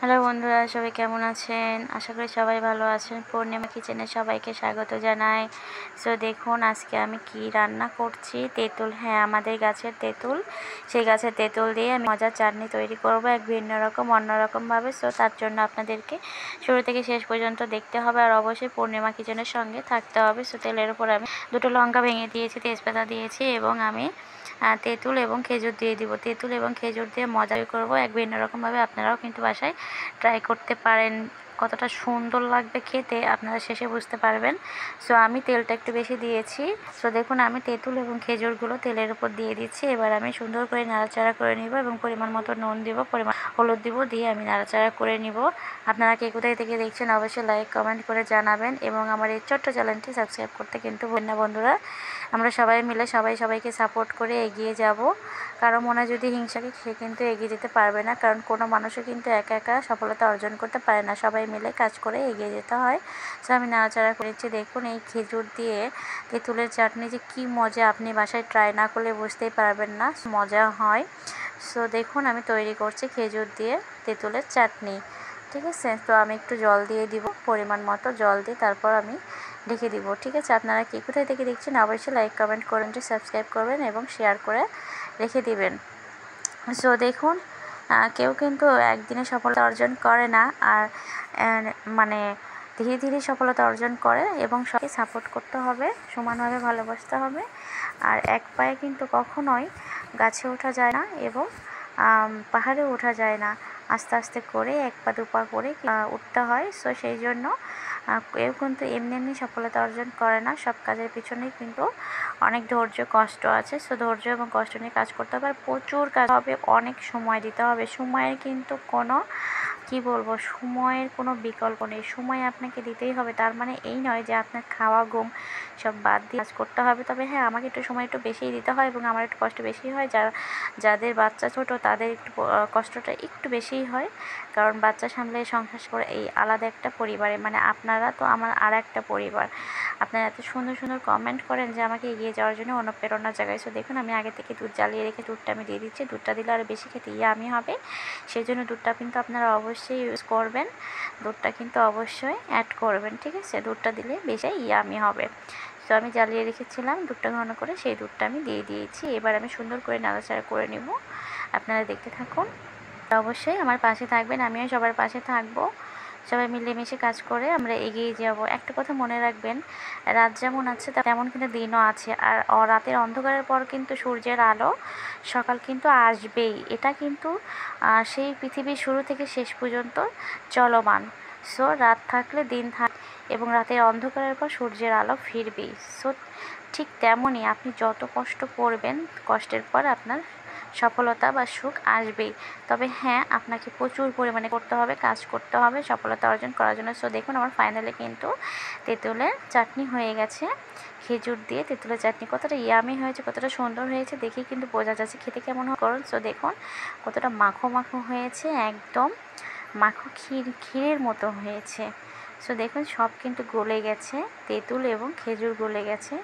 Hello বন্ধুরা, সবাই কেমন আছেন? আশা করি সবাই ভালো আছেন। পূর্ণিমা কিচেনে সবাইকে স্বাগত জানাই। সো দেখুন আজকে আমি কি রান্না করছি। তেঁতুল, হ্যাঁ আমাদের গাছের তেঁতুল, সেই গাছের তেঁতুল দিয়ে আমি মজার চাটনি তৈরি করব এক ভিন্ন রকম অন্যরকমভাবে। সো তার জন্য আপনাদেরকে শুরু থেকে শেষ পর্যন্ত দেখতে হবে আর অবশ্যই পূর্ণিমা কিচেনের সঙ্গে থাকতে হবে। সো তেলের উপর আমি দুটো লঙ্কা ভেঙে দিয়েছি, তেজপাতা দিয়েছি এবং আমি তেঁতুল এবং খেজুর দিয়ে দিব। তেঁতুল এবং খেজুর দিয়ে মজা করব এক ভিন্ন রকমভাবে। আপনারাও কিন্তু বাসায় ট্রাই করতে পারেন। কতটা সুন্দর লাগবে খেতে আপনারা শেষে বুঝতে পারবেন। সো আমি তেলটা একটু বেশি দিয়েছি। সো দেখুন আমি তেঁতুল এবং খেজুরগুলো তেলের উপর দিয়ে দিচ্ছি। এবার আমি সুন্দর করে নাড়াচাড়া করে নিব এবং পরিমাণ মতো নুন দিব, পরিমাণ হলুদ দিব, দিয়ে আমি নাড়াচাড়া করে নিব। আপনারা কে কোথায় থেকে দেখছেন অবশ্যই লাইক কমেন্ট করে জানাবেন এবং আমার এই ছোট্ট চ্যানেলটি সাবস্ক্রাইব করতে কিন্তু ভুলবেন না বন্ধুরা। আমরা সবাই মিলে সবাইকে সাপোর্ট করে এগিয়ে যাব। কারো মনে যদি হিংসাকে, সে কিন্তু এগিয়ে যেতে পারবে না। কারণ কোনো মানুষও কিন্তু একা একা সফলতা অর্জন করতে পারে না, সবাই মিলে কাজ করে এগিয়ে যেতে হয়। সো আমি নাড়াচাড়া করেছি। দেখুন এই খেজুর দিয়ে তেঁতুলের চাটনি যে কী মজা, আপনি বাসায় ট্রাই না করলে বুঝতেই পারবেন না, মজা হয়। সো দেখুন আমি তৈরি করছি খেজুর দিয়ে তেঁতুলের চাটনি, ঠিক আছে। তো আমি একটু জল দিয়ে দিব, পরিমাণ মতো জল দিয়ে তারপর আমি ঢেকে দিব, ঠিক আছে। আপনারা কি কোথায় থেকে দেখছেন অবশ্যই লাইক কমেন্ট করেন, সাবস্ক্রাইব করবেন এবং শেয়ার করে রেখে দিবেন। সো দেখুন কেউ কিন্তু একদিনে সফলতা অর্জন করে না, আর মানে ধীরে ধীরে সফলতা অর্জন করে এবং সবাইকে সাপোর্ট করতে হবে, সমানভাবে ভালোবাসতে হবে। আর এক পায়ে কিন্তু কখনোই গাছে ওঠা যায় না এবং পাহাড়েও ওঠা যায় না, আস্তে আস্তে করে এক পা দু পা করে উঠতে হয়। সো সেই জন্য কেউ কিন্তু এমনি এমনি সফলতা অর্জন করে না, সব কাজের পিছনেই কিন্তু অনেক ধৈর্য কষ্ট আছে। সো ধৈর্য এবং কষ্ট নিয়ে কাজ করতে হবে, আর প্রচুর কাজ হবে, অনেক সময় দিতে হবে। সময়ের কিন্তু কোনো কি বলবো, সময়ের কোনো বিকল্প নেই, সময় আপনাকে দিতেই হবে। তার মানে এই নয় যে আপনার খাওয়া ঘুম সব বাদ দিয়ে কাজ করতে হবে। তবে হ্যাঁ আমাকে একটু সময় একটু বেশিই দিতে হয় এবং আমার একটু কষ্ট বেশি হয়। যাদের বাচ্চা ছোট তাদের একটু কষ্টটা একটু বেশিই হয়, কারণ বাচ্চা সামলে সংসার করে এই আলাদা একটা পরিবারে, মানে আপনারা তো আমার আর একটা পরিবার। আপনারা এত সুন্দর সুন্দর কমেন্ট করেন যে আমাকে এগিয়ে যাওয়ার জন্য অনুপ্রেরণা জাগায়। সো দেখুন আমি আগে থেকে দুধ জ্বালিয়ে রেখে দুধটা আমি দিয়ে দিচ্ছি। দুধটা দিলে আরও বেশি খেতে ইয়ামি হবে, সেই জন্য দুধটা কিন্তু আপনারা অবশ্যই ইউজ করবেন, দুধটা কিন্তু অবশ্যই অ্যাড করবেন, ঠিক আছে। দুধটা দিলে বেশি ইয়ামি হবে। তো আমি জ্বালিয়ে রেখেছিলাম দুধটা ঘন করে, সেই দুধটা আমি দিয়ে দিয়েছি। এবার আমি সুন্দর করে নাড়াচাড়া করে নেব, আপনারা দেখতে থাকুন। অবশ্যই আমার পাশে থাকবেন, আমিও সবার পাশে থাকবো। সবাই মিলেমিশে কাজ করে আমরা এগিয়ে যাব। একটা কথা মনে রাখবেন, রাত যেমন আছে তেমন কিন্তু দিনও আছে, আর রাতের অন্ধকারের পর কিন্তু সূর্যের আলো, সকাল কিন্তু আসবেই। এটা কিন্তু সেই পৃথিবীর শুরু থেকে শেষ পর্যন্ত চলমান। সো রাত থাকলে দিন এবং রাতের অন্ধকারের পর সূর্যের আলো ফিরবেই। সো ঠিক তেমনই আপনি যত কষ্ট করবেন, কষ্টের পর আপনার সফলতা বা সুখ আসবেই। তবে হ্যাঁ আপনাকে প্রচুর পরিমাণে করতে হবে, কাজ করতে হবে সফলতা অর্জন করার জন্য। সো দেখুন আমার ফাইনালে কিন্তু তেঁতুলের চাটনি হয়ে গেছে। খেজুর দিয়ে তেঁতুলের চাটনি কতটা ইয়ামি হয়েছে, কতটা সুন্দর হয়েছে দেখেই কিন্তু বোঝা যাচ্ছে খেতে কেমন করুন। সো দেখুন কতটা মাখো মাখো হয়েছে, একদম মাখো ক্ষীরের মতো হয়েছে। সো দেখুন সব কিন্তু গলে গেছে, তেঁতুল এবং খেজুর গলে গেছে।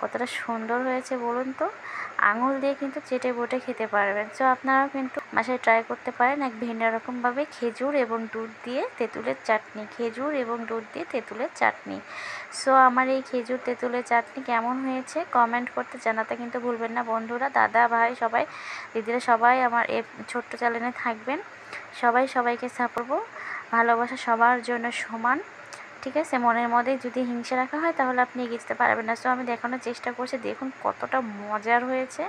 কতটা সুন্দর হয়েছে বলুন তো, আঙুল দিয়ে কিন্তু চেটে বটে খেতে পারবেন। সো আপনারাও কিন্তু বাসায় ট্রাই করতে পারেন এক ভিন্ন রকমভাবে, খেজুর এবং দুধ দিয়ে তেঁতুলের চাটনি, খেজুর এবং দুধ দিয়ে তেঁতুলের চাটনি। সো আমার এই খেজুর তেঁতুলের চাটনি কেমন হয়েছে কমেন্ট করতে জানাতে কিন্তু ভুলবেন না বন্ধুরা। দাদা ভাই সবাই, দিদিরা সবাই আমার এই ছোট্ট চ্যানেলে থাকবেন। সবাইকে সাপোর্ট করবো, ভালোবাসা সবার জন্য সমান, ঠিক আছে। মনের মধ্যে যদি হিংসা রাখা হয় তাহলে আপনি এগিয়ে যেতে পারবেন না। সো আমি দেখানোর চেষ্টা করছি, দেখুন কতটা মজার হয়েছে,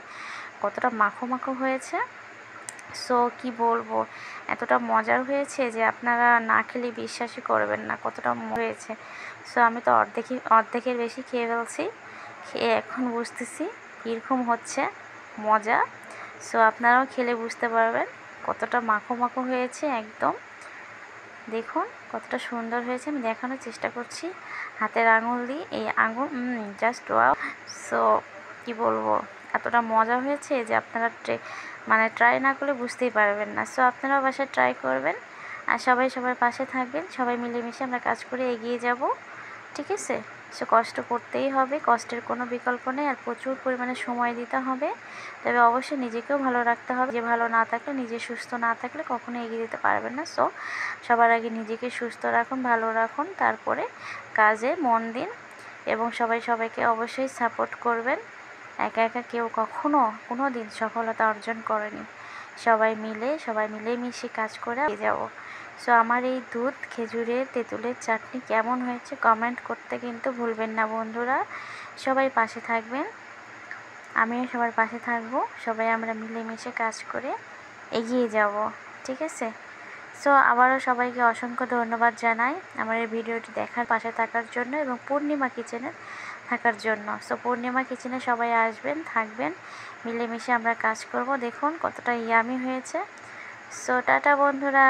কতটা মাখো মাখো হয়েছে। সো কি বলবো, এতটা মজার হয়েছে যে আপনারা না খেলে বিশ্বাসই করবেন না কতটা হয়েছে। সো আমি তো অর্ধেকের বেশি খেয়ে ফেলছি, খেয়ে এখন বুঝতেছি কীরকম হচ্ছে মজা। সো আপনারাও খেলে বুঝতে পারবেন কতটা মাখো মাখো হয়েছে একদম। দেখুন কতটা সুন্দর হয়েছে, আমি দেখানোর চেষ্টা করছি হাতের আঙুল দিয়ে, এই আঙুল জাস্ট ওয়াও। সো কি বলবো, এতটা মজা হয়েছে যে আপনারা ট্রাই না করলে বুঝতেই পারবেন না। সো আপনারাও বাসায় ট্রাই করবেন আর সবাই সবার পাশে থাকবেন, সবাই মিলেমিশে আমরা কাজ করে এগিয়ে যাব, ঠিক আছে। সো কষ্ট করতেই হবে, কষ্টের কোনো বিকল্প নেই। আর প্রচুর পরিমাণে সময় দিতে হবে। তবে অবশ্যই নিজেকেও ভালো রাখতে হবে। যে ভালো না থাকলে, নিজে সুস্থ না থাকলে কখনো এগিয়ে দিতে পারবেন না। সো সবার আগে নিজেকে সুস্থ রাখুন, ভালো রাখুন, তারপরে কাজে মন দিন এবং সবাই সবাইকে অবশ্যই সাপোর্ট করবেন। একা একা কেউ কখনো কোনো দিন সফলতা অর্জন করেনি। সবাই মিলেমিশে কাজ করে এগিয়ে যাব। সো আমার এই দুধ, খেজুরের, তেঁতুলের চাটনি কেমন হয়েছে কমেন্ট করতে কিন্তু ভুলবেন না বন্ধুরা। সবাই পাশে থাকবেন, আমিও সবার পাশে থাকবো। সবাই আমরা মিলেমিশে কাজ করে এগিয়ে যাব, ঠিক আছে? সো আবারও সবাইকে অসংখ্য ধন্যবাদ জানাই আমার এই ভিডিওটি দেখার, পাশে থাকার জন্য এবং পূর্ণিমা কিচেনে থাকার জন্য। সো পূর্ণিমা কিচেনে সবাই আসবেন, থাকবেন, মিলেমিশে আমরা কাজ করব। দেখুন কতটা ইয়ামি হয়েছে। সো টাটা বন্ধুরা।